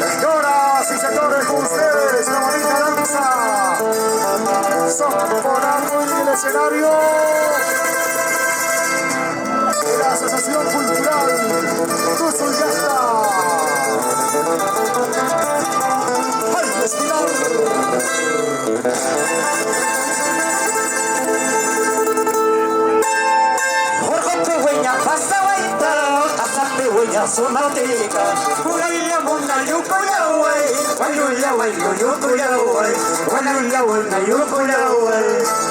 Señoras y señores, con ustedes, la bonita danza. Soporando en el escenario de la Asociación Cultural Tuzuyasta. ¡Ay, respirar! Somatika, Ulaya Muna Yukulaway, Walulaway, Yukulaway, Walulaway, Yukulaway.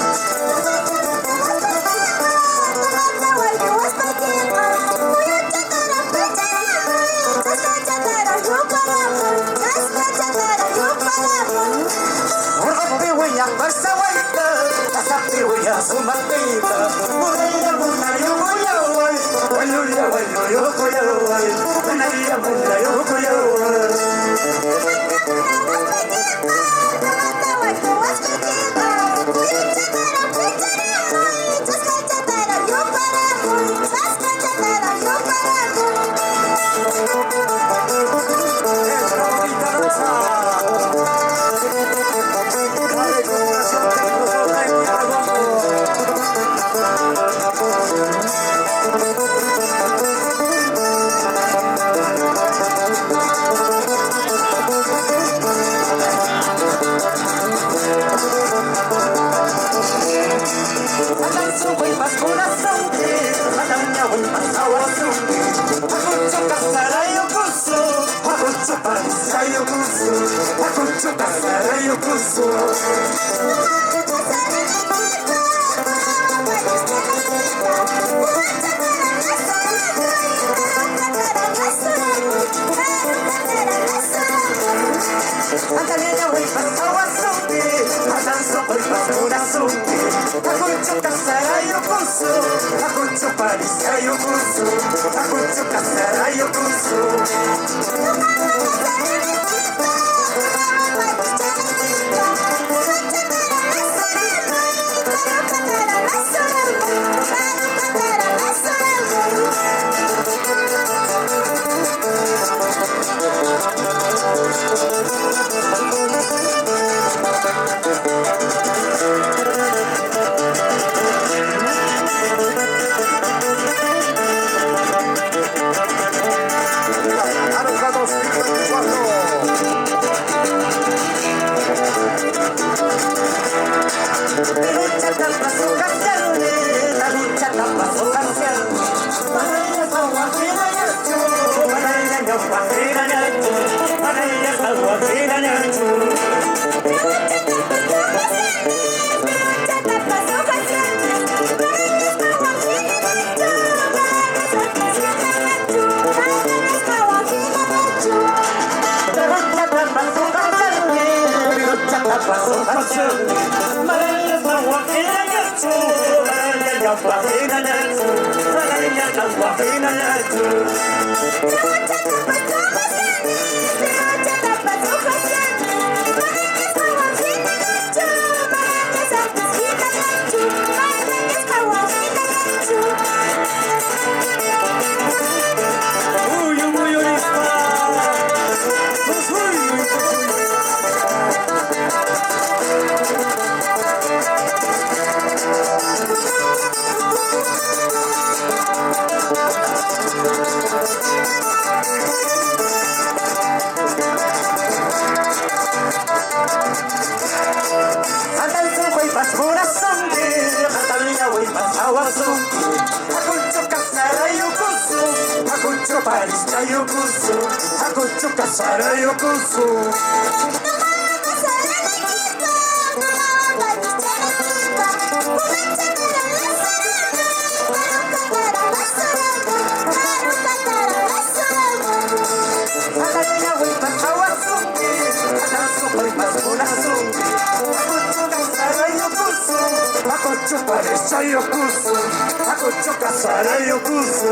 Aku choka sara yokusu.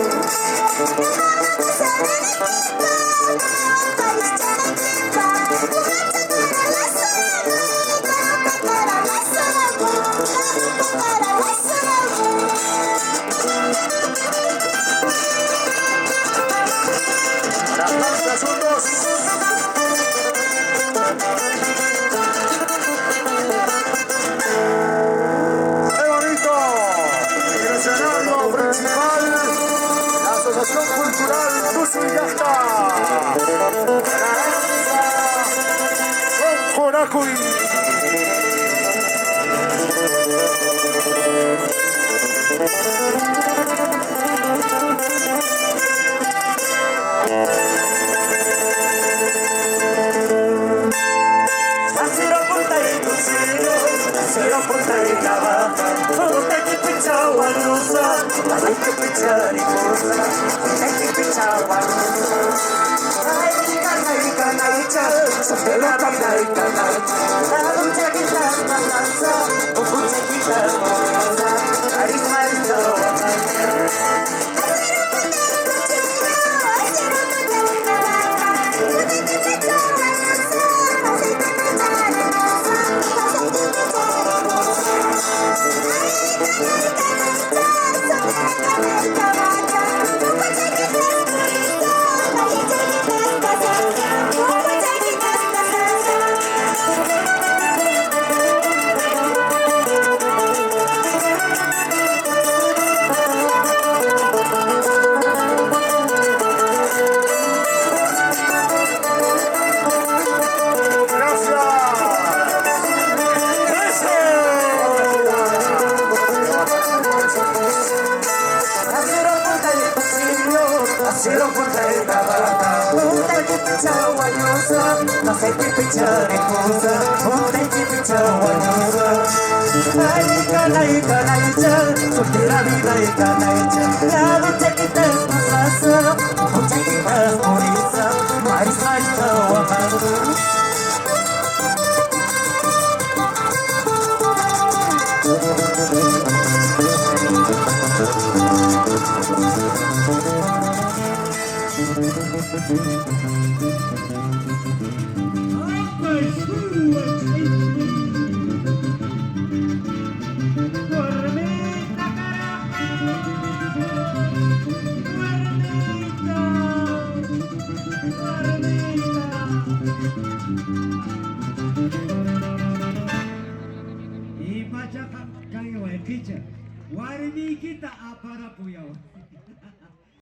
Suyahta. Konakui. Asiro puntai kusiro, asiro puntai kawa. Puntai ki picawa nusa, puntai ki picari kusa, puntai ki picawa nusa. Kanai kanai cha, sabela kanai kanai. Lalu jadi tanpa rasa, aku jadi terpaksa. Hari hari terpaksa. Asiro puntai kabaka, puntai ki picawa nusa, puntai ki picari kusa, puntai ki picawa nusa. Kanai kanai kanai cha, sutera vidai kanai cha. Lalu jadi terpaksa, aku jadi terpaksa. Mari mari tawa malu. Ibaca kayo kicha. Warmi kita apara puyaw.